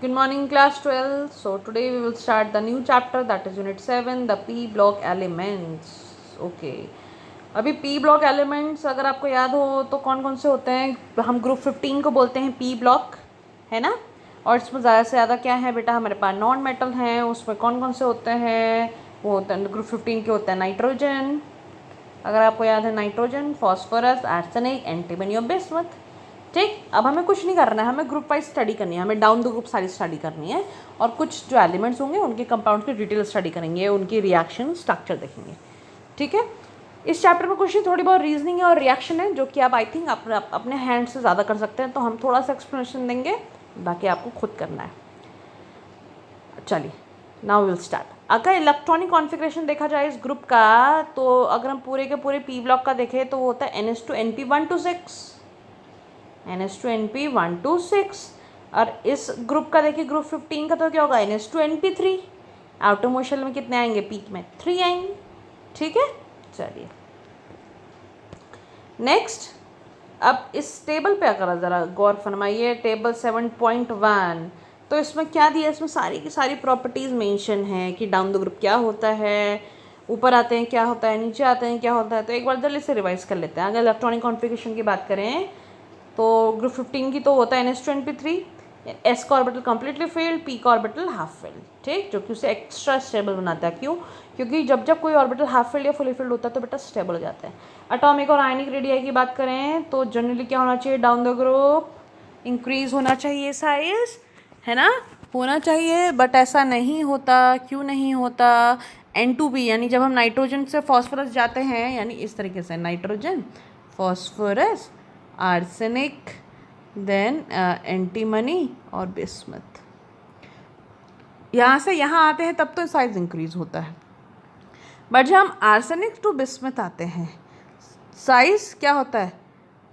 Good morning, class 12. So, today we will start the new chapter, that is Unit 7, the P block elements. Okay. अभी P block elements अगर आपको याद हो तो कौन कौन से होते हैं, हम ग्रुप 15 को बोलते हैं P block, है ना। और इसमें ज़्यादा से ज़्यादा क्या है बेटा, हमारे पास नॉन मेटल हैं। उसमें कौन कौन से होते हैं, वो होते हैं ग्रुप 15 के होते हैं नाइट्रोजन, अगर आपको याद है, नाइट्रोजन, फॉस्फोरस, आर्सेनिक, एंटीमनी और बिस्मथ। ठीक, अब हमें कुछ नहीं करना है, हमें ग्रुप वाइज स्टडी करनी है, हमें डाउन द ग्रुप सारी स्टडी करनी है। और कुछ जो एलिमेंट्स होंगे उनके कंपाउंड की डिटेल स्टडी करेंगे, उनकी रिएक्शन स्ट्रक्चर देखेंगे। ठीक है, इस चैप्टर में कुछ थोड़ी बहुत रीजनिंग है और रिएक्शन है, जो कि आप आई थिंक अपने हैंड से ज़्यादा कर सकते हैं। तो हम थोड़ा सा एक्सप्लेनेशन देंगे, बाकी आपको खुद करना है। चलिए, नाउ विल स्टार्ट। अगर इलेक्ट्रॉनिक कॉन्फ़िगरेशन देखा जाए इस ग्रुप का, तो अगर हम पूरे के पूरे पी ब्लॉक का देखें तो वो होता है NH2NP126, NH2NP126। और इस ग्रुप का देखिए, ग्रुप 15 का तो क्या होगा, NH2NP3। आउटर मोशन में कितने आएंगे, पीक में 3 आएंगे। ठीक है, चलिए नेक्स्ट। अब इस टेबल पे अगर ज़रा गौर फरमाइए, टेबल 7.1। तो इसमें क्या दिया, इसमें सारी की सारी प्रॉपर्टीज़ मेंशन है कि डाउन द ग्रुप क्या होता है, ऊपर आते हैं क्या होता है, नीचे आते हैं क्या होता है। तो एक बार जल्दी से रिवाइज कर लेते हैं। अगर इलेक्ट्रॉनिक कॉन्फ़िगरेशन की बात करें तो ग्रुप 15 की तो होता है NH2NP3, S का ऑर्बिटल कम्प्लीटली फील्ड, P का ऑर्बिटल हाफ फील्ड। ठीक, जो कि उसे एक्स्ट्रा स्टेबल बनाता है। क्यों? क्योंकि जब जब कोई ऑर्बिटल हाफ फील्ड या फुली फील्ड होता है तो बेटा स्टेबल हो जाता है। एटॉमिक और आयनिक रेडियाई की बात करें तो जनरली क्या होना चाहिए, डाउन द ग्रुप इंक्रीज होना चाहिए साइज, है ना, होना चाहिए। बट ऐसा नहीं होता। क्यों नहीं होता? N2P यानी जब हम नाइट्रोजन से फॉस्फोरस जाते हैं, यानी इस तरीके से nitrogen, phosphorus, arsenic, then antimony और बिस्मथ, यहाँ से यहाँ आते हैं तब तो साइज इंक्रीज होता है। बट जब हम आर्सेनिक टू बिस्मथ आते हैं, साइज क्या होता है,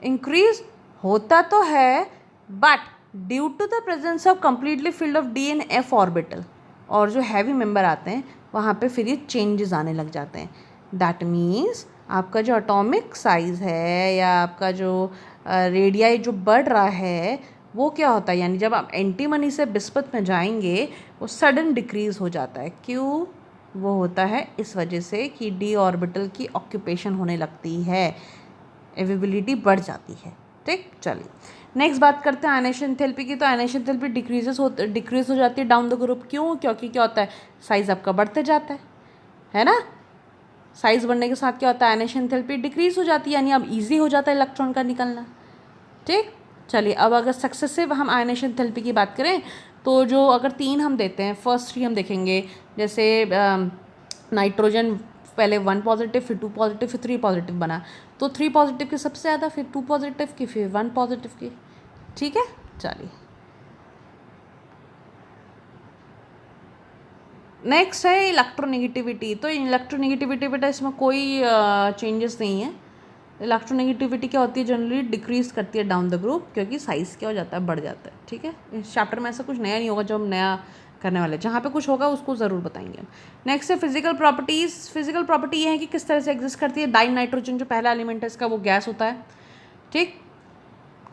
इंक्रीज होता तो है, but due to the presence of completely filled of D and F orbital और जो हैवी मेंबर आते हैं वहाँ पे फिर ये चेंजेस आने लग जाते हैं। दैट मीन्स आपका जो एटॉमिक साइज़ है या आपका जो रेडियाई जो बढ़ रहा है वो क्या होता है, यानी जब आप एंटीमनी से बिस्मथ में जाएंगे वो सडन डिक्रीज हो जाता है। क्यों? वो होता है इस वजह से कि D ऑर्बिटल की ऑक्यूपेशन होने लगती है, एवेबिलिटी बढ़ जाती है। ठीक, चलिए नेक्स्ट बात करते हैं आयनेशन एंथैल्पी की। तो आयनेशन एंथैल्पी डिक्रीज हो जाती है डाउन द ग्रुप। क्यों? क्योंकि क्या होता है, साइज़ आपका बढ़ते जाता है ना। साइज़ बढ़ने के साथ क्या होता है, आयनेशन एंथैल्पी डिक्रीज हो जाती है, यानी अब ईजी हो जाता है इलेक्ट्रॉन का निकलना। ठीक, चलिए अब अगर सक्सेसिव हम आयनेशन एंथैल्पी की बात करें तो जो अगर 3 हम देते हैं, फर्स्ट 3 हम देखेंगे, जैसे नाइट्रोजन पहले 1 पॉजिटिव, फिर 2 पॉजिटिव, फिर 3 पॉजिटिव बना, तो 3 पॉजिटिव की सबसे ज़्यादा, फिर 2 पॉजिटिव की, फिर 1 पॉजिटिव की। ठीक है, चलिए नेक्स्ट है इलेक्ट्रोनेगेटिविटी। तो इलेक्ट्रोनेगेटिविटी बेटा इसमें कोई चेंजेस नहीं है। इलेक्ट्रोनेगेटिविटी क्या होती है, जनरली डिक्रीज करती है डाउन द ग्रुप, क्योंकि साइज़ क्या हो जाता है, बढ़ जाता है। ठीक है, इस चैप्टर में ऐसा कुछ नया नहीं होगा जो हम नया करने वाले, जहाँ पे कुछ होगा उसको ज़रूर बताएंगे हम। नेक्स्ट है फिजिकल प्रॉपर्टीज़। फिजिकल प्रॉपर्टी ये है कि किस तरह से एग्जिस्ट करती है। डाई नाइट्रोजन जो पहला एलिमेंट है इसका, वो गैस होता है। ठीक,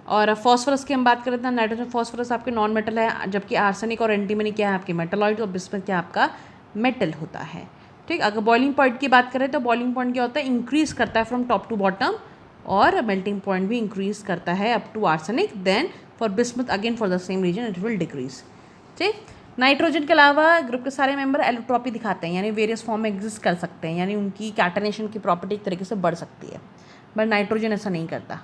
और फॉस्फोरस की हम बात करें तो नाइट्रोजन फॉस्फोरस आपके नॉन मेटल है, जबकि आर्सेनिक और एंटीमनी क्या है, आपके मेटलॉइड, और बिस्मथ क्या आपका मेटल होता है। ठीक, अगर बॉइलिंग पॉइंट की बात करें तो बॉइलिंग पॉइंट क्या होता है, इंक्रीज करता है फ्रॉम टॉप टू बॉटम, और मेल्टिंग पॉइंट भी इंक्रीज करता है up to arsenic. Then for bismuth again for the same reason it will decrease. ठीक, नाइट्रोजन के अलावा ग्रुप के सारे मेंबर एलोट्रॉपी दिखाते हैं, यानी वेरियस फॉर्म में एग्जिस्ट कर सकते हैं, यानी उनकी कैटनेशन की प्रॉपर्टी एक तरीके से बढ़ सकती है, बट नाइट्रोजन ऐसा नहीं करता।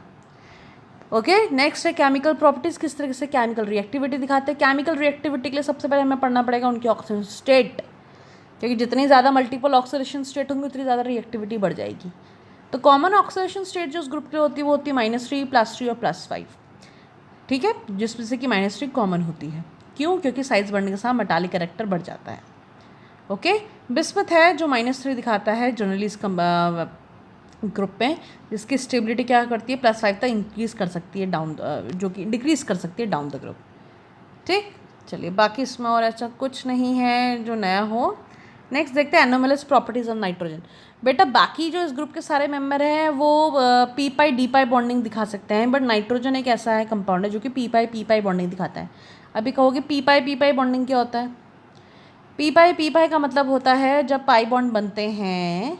ओके, नेक्स्ट है केमिकल प्रॉपर्टीज़। किस तरीके से केमिकल रिएक्टिविटी दिखाते हैं। केमिकल रिएक्टिविटी के लिए सबसे पहले हमें पढ़ना पड़ेगा उनकी ऑक्सीडेशन स्टेट, क्योंकि जितनी ज़्यादा मल्टीपल ऑक्सीडेशन स्टेट होंगी उतनी ज़्यादा रिएक्टिविटी बढ़ जाएगी। तो कॉमन ऑक्सीडेशन स्टेट जो उस ग्रुप के लिए होती है वो होती है -3, +3 और +5। ठीक है, जिसमें से कि -3 कॉमन होती है। क्यों? क्योंकि साइज़ बढ़ने के साथ मेटालिक कैरेक्टर बढ़ जाता है। ओके, बिस्मथ है जो -3 दिखाता है जनरली इस ग्रुप में, जिसकी स्टेबिलिटी क्या करती है, +5 तक इंक्रीज़ कर सकती है डाउन, जो कि डिक्रीज़ कर सकती है डाउन द ग्रुप। ठीक, चलिए बाकी इसमें और ऐसा कुछ नहीं है जो नया हो। नेक्स्ट देखते हैं एनोमलस प्रॉपर्टीज़ ऑफ नाइट्रोजन। बेटा बाकी जो इस ग्रुप के सारे मेंबर हैं वो पी पाई डी पाई बॉन्डिंग दिखा सकते हैं, बट नाइट्रोजन एक ऐसा है कंपाउंड है जो कि पी पाई बॉन्डिंग दिखाता है। अभी कहोगे पी पाई बॉन्डिंग क्या होता है? पी पाई का मतलब होता है जब पाई बॉन्ड बनते हैं,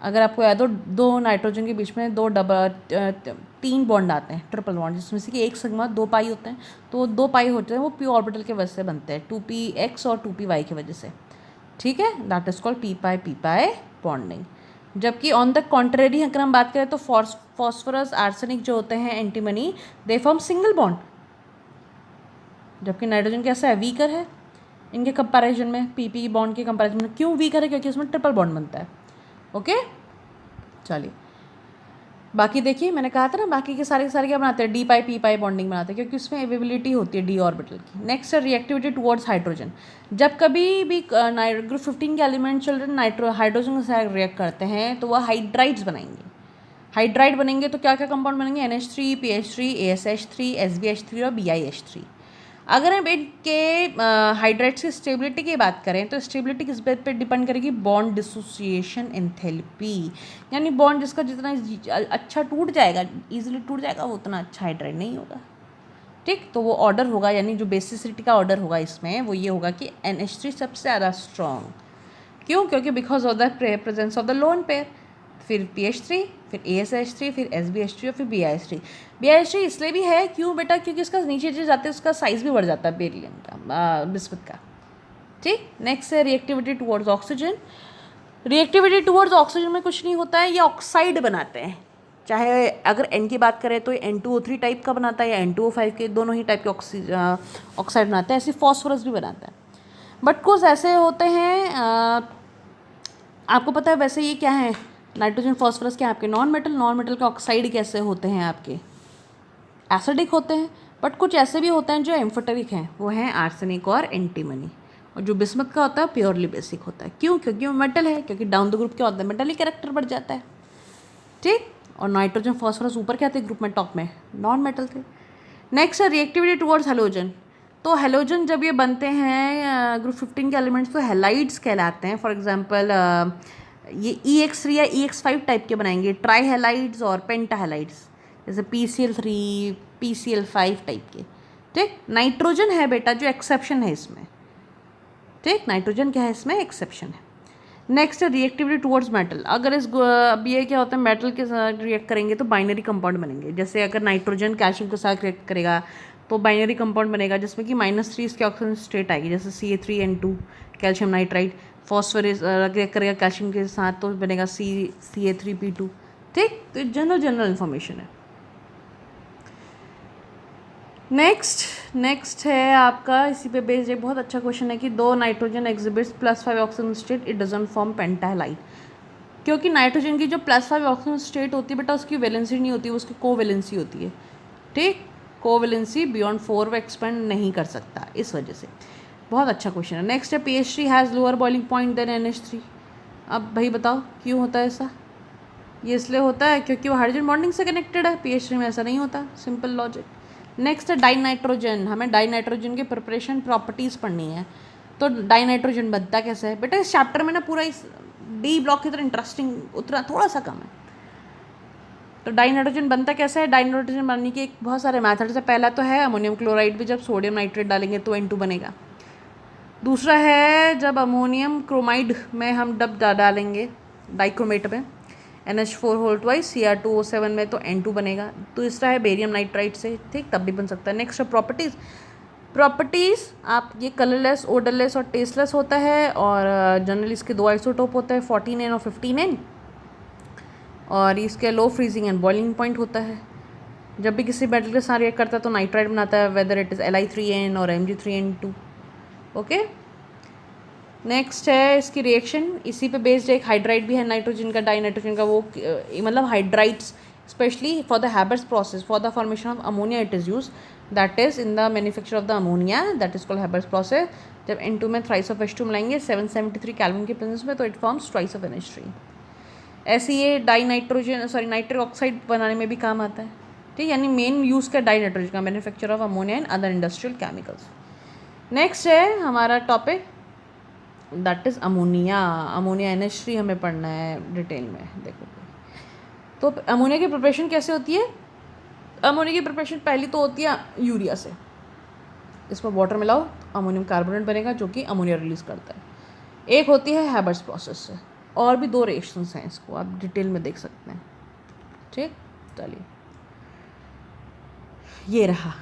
अगर आपको याद हो, दो नाइट्रोजन के बीच में तीन बॉन्ड आते हैं, ट्रिपल बॉन्ड, जिसमें से कि एक सिग्मा 2 पाई होते हैं, तो 2 पाई होते हैं वो पी ऑर्बिटल के वजह से बनते हैं, 2px और 2py की वजह से, ठीक है, that is called P pi bonding. जबकि ऑन द कॉन्ट्रेरी अगर हम बात करें तो फॉस्फोरस आर्सेनिक जो होते हैं antimony, they form single bond, जबकि नाइट्रोजन कैसा है, वीकर है इनके कंपैरिजन में, पी बॉन्ड के कंपैरिजन में। क्यों वीकर है? क्योंकि उसमें ट्रिपल बॉन्ड बनता है। ओके, चलिए बाकी देखिए, मैंने कहा था ना बाकी के सारे क्या बनाते हैं, डी पाई पी पाई बॉन्डिंग बनाते हैं, क्योंकि उसमें अवेबिलिटी होती है डी ऑर्बिटल की। नेक्स्ट है रिएक्टिविटी टुवर्ड्स हाइड्रोजन। जब कभी भी ग्रुप 15 के एलिमेंट चिल्ड्रन हाइड्रोजन के साथ रिएक्ट करते हैं तो वह हाइड्राइड्स बनेंगे। हाइड्राइड बनेंगे तो क्या क्या कंपाउंड बनेंगे, NH3, PH3, ASH3, SbH3 और BiH3। अगर हम इनके हाइड्राइड्स की स्टेबिलिटी की बात करें तो स्टेबिलिटी किस बात पे डिपेंड करेगी, बॉन्ड डिसोसिएशन एंथैल्पी, यानी बॉन्ड जिसका जितना अच्छा टूट जाएगा, इजीली टूट जाएगा, वो उतना अच्छा हाइड्राइड नहीं होगा, ठीक। तो वो ऑर्डर होगा, यानी जो बेसिसिटी का ऑर्डर होगा इसमें वो ये होगा कि NH3 सबसे ज़्यादा स्ट्रॉन्ग। क्यों? क्योंकि because of the presence of the lone pair, फिर PH3, फिर ASH3, फिर SbH3 और फिर BiH3। BiH3 इसलिए भी है क्यों बेटा, क्योंकि इसका नीचे जो जाते हैं उसका साइज़ भी बढ़ जाता है बेरिलियम का, बिस्मुथ का, ठीक। नेक्स्ट है reactivity towards oxygen. Reactivity towards oxygen में कुछ नहीं होता है, ये ऑक्साइड बनाते हैं। चाहे अगर N की बात करें तो N2O3 टाइप का बनाता है या N2O5 के, दोनों ही टाइप के ऑक्साइड बनाता है। ऐसे फॉस्फोरस भी बनाता है। बट कुछ ऐसे होते हैं, आपको पता है वैसे ये क्या है, नाइट्रोजन फॉस्फोरस के आपके नॉन मेटल के ऑक्साइड कैसे होते हैं, आपके एसिडिक होते हैं। बट कुछ ऐसे भी होते हैं जो एम्फोटेरिक हैं, वो हैं आर्सेनिक और एंटीमनी। और जो बिस्मथ का होता है प्योरली बेसिक होता है। क्यों? क्योंकि वो मेटल है, क्योंकि डाउन द ग्रुप क्या होता है, मेटलिक कैरेक्टर बढ़ जाता है, ठीक। और नाइट्रोजन फॉस्फोरस ऊपर क्या थे ग्रुप में, टॉप में नॉन मेटल थे। नेक्स्ट है रिएक्टिविटी टुवर्ड्स हेलोजन। तो हेलोजन जब ये बनते हैं ग्रुप 15 के एलिमेंट्स तो हेलाइड्स कहलाते हैं। फॉर एग्जांपल ये EX3 या EX5 टाइप के बनाएंगे, ट्राई हेलाइड्स और पेंटा हेलाइड्स, जैसे PCl3, PCl5 टाइप के, ठीक। नाइट्रोजन है बेटा जो एक्सेप्शन है इसमें, ठीक। नाइट्रोजन क्या है इसमें, एक्सेप्शन है। नेक्स्ट है रिएक्टिविटी टुवर्ड्स मेटल। अगर इस अब ये क्या होता है, मेटल के साथ रिएक्ट करेंगे तो बाइनरी कंपाउंड बनेंगे। जैसे अगर नाइट्रोजन कैल्शियम के साथ रिएक्ट करेगा तो बाइनरी कंपाउंड बनेगा, जिसमें कि -3 इसके ऑक्सीजन स्टेट आएगी, जैसे CA3N2 calcium nitride. Phosphorus react करेगा कैल्शियम के साथ तो बनेगा CA3P2, ठीक। तो ये जनरल इन्फॉर्मेशन है। नेक्स्ट है आपका इसी पे बेस्ड एक बहुत अच्छा क्वेश्चन है कि दो nitrogen exhibits +5 oxygen state, it doesn't form pentahalide. क्योंकि नाइट्रोजन की जो +5 ऑक्सीजन स्टेट होती है बेटा, उसकी वैलेंसी नहीं होती, उसकी कोवैलेंसी होती है, ठीक। कोवैलेंसी बियॉन्ड 4 वो एक्सपेंड नहीं कर सकता, इस वजह से। बहुत अच्छा क्वेश्चन है। नेक्स्ट है PH3 has lower boiling point than NH3। अब भाई बताओ क्यों होता है ऐसा? ये इसलिए होता है क्योंकि वो हाइड्रोजन बॉन्डिंग से कनेक्टेड है, PH3 में ऐसा नहीं होता, सिंपल लॉजिक। नेक्स्ट है डाइनाइट्रोजन। हमें डाइनाइट्रोजन के प्रिपरेशन प्रॉपर्टीज़ पढ़नी है। तो डाइनाइट्रोजन बनता कैसे है बेटा, इस चैप्टर में ना पूरा इस डी ब्लॉक की तरह इंटरेस्टिंग उतना थोड़ा सा कम है। तो डाइनाइट्रोजन बनता कैसे है, डाइनाइट्रोजन बनने के एक बहुत सारे मैथड्स है। पहला तो है अमोनियम क्लोराइड भी जब सोडियम नाइट्रेट डालेंगे तो N2 बनेगा। दूसरा है जब अमोनियम क्रोमाइड में हम डब डालेंगे डाइक्रोमेट में NH4 होल ट्वाइस Cr2O7 में तो N2 बनेगा। तीसरा है बेरियम नाइट्राइड से, ठीक, तब भी बन सकता है। नेक्स्ट है प्रॉपर्टीज़ आप ये कलरलेस, ओडरलेस और टेस्टलेस होता है। और जनरली इसके 2 आइसोटोप होते हैं, 14N और 15N। और इसके लो फ्रीजिंग एंड बॉइलिंग पॉइंट होता है। जब भी किसी मेटल के साथ रिएक्ट करता है तो नाइट्राइड बनाता है, वेदर इट इज़ Li3N और Mg3N2। ओके। नेक्स्ट है इसकी रिएक्शन, इसी पे बेस्ड एक हाइड्राइड भी है नाइट्रोजन का, डाइनाइट्रोजन का। वो मतलब hydrides specially for the Haber's process for the formation of ammonia it is use, that is in the manufacture of the ammonia, that is called Haber's process. जब N2 में thrice of H2 मिलाएंगे 773 kelvin के presence में तो it forms twice of NH3। ऐसे ये nitric oxide बनाने में भी काम आता है, ठीक। यानी मेन यूज़ का डाइनाइट्रोजन का, manufacture of ammonia and other industrial chemicals. Next है हमारा topic that is ammonia. Ammonia NH3 हमें पढ़ना है डिटेल में, देखो। तो अमोनिया की प्रिपरेशन कैसे होती है? अमोनिया की प्रिपरेशन पहली तो होती है यूरिया से, इसमें वाटर मिलाओ तो अमोनियम कार्बोनेट बनेगा जो कि अमोनिया रिलीज़ करता है। एक होती है हैबर्स प्रोसेस से, और भी 2 रिएक्शंस हैं, इसको आप डिटेल में देख सकते हैं। ठीक, चलिए ये रहा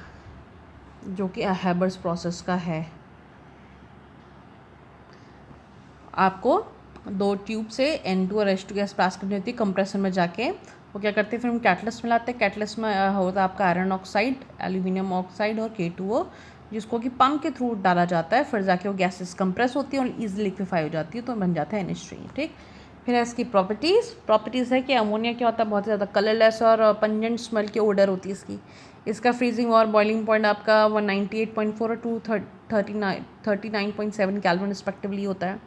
जो कि हैबर्स प्रोसेस का है। आपको 2 ट्यूब से N2 और H2 गैस पास करनी होती है कंप्रेसर में जाके। वो क्या करते हैं, फिर हम कैटलिस्ट मिलाते हैं। कैटलिस्ट में होता है आपका आयरन ऑक्साइड, एल्यूमिनियम ऑक्साइड और K2O, जिसको कि पंप के थ्रू डाला जाता है। फिर जाके वो गैसेस कंप्रेस होती है और ईजिली लिक्विफाई हो जाती है, तो बन जाता है NH3। ठीक, फिर है इसकी प्रॉपर्टीज़ है कि अमोनिया क्या होता है, बहुत ज़्यादा कलरलेस और पंजेंट स्मेल की ओडर होती है इसकी। इसका फ्रीजिंग और बॉइलिंग पॉइंट आपका 198.4 और 239.7 केल्विन रिस्पेक्टिवली होता है।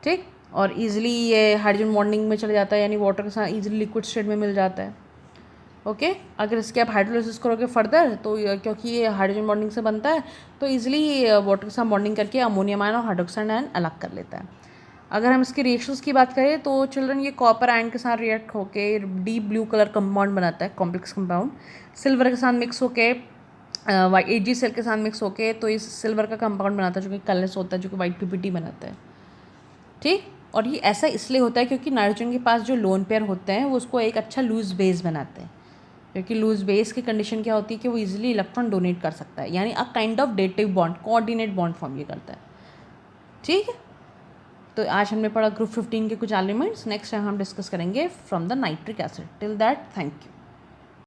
ठीक, और इजीली ये हाइड्रोजन बॉन्डिंग में चले जाता है, यानी वाटर के साथ इजीली लिक्विड स्टेट में मिल जाता है। ओके, अगर इसके आप हाइड्रोलिसिस करोगे फर्दर तो क्योंकि ये हाइड्रोजन बॉन्डिंग से बनता है तो इजीली वाटर के साथ बॉन्डिंग करके अमोनियम आयन और हाइड्रोक्साइड आयन अलग कर लेता है। अगर हम इसके रिएक्शंस की बात करें तो चिल्ड्रन ये कॉपर आयन के साथ रिएक्ट होकर डीप ब्लू कलर कंपाउंड बनाता है, कॉम्प्लेक्स कंपाउंड। सिल्वर के साथ मिक्स होके Ag सेल के साथ मिक्स होके तो इस सिल्वर का कंपाउंड बनाता है जो कि कलरलेस होता है, जो कि वाइट PPT बनाता है। ठीक, और ये ऐसा इसलिए होता है क्योंकि नाइट्रोजन के पास जो लोन पेयर होते हैं वो उसको एक अच्छा लूज बेस बनाते हैं, क्योंकि लूज बेस की कंडीशन क्या होती है कि वो इजीली इलेक्ट्रॉन डोनेट कर सकता है, यानी a kind of dative bond, coordinate bond form ये करता है। ठीक है, तो आज हमने पढ़ा ग्रुप 15 के कुछ एलिमेंट्स। नेक्स्ट टाइम हम डिस्कस करेंगे from the nitric acid. Till that, thank you.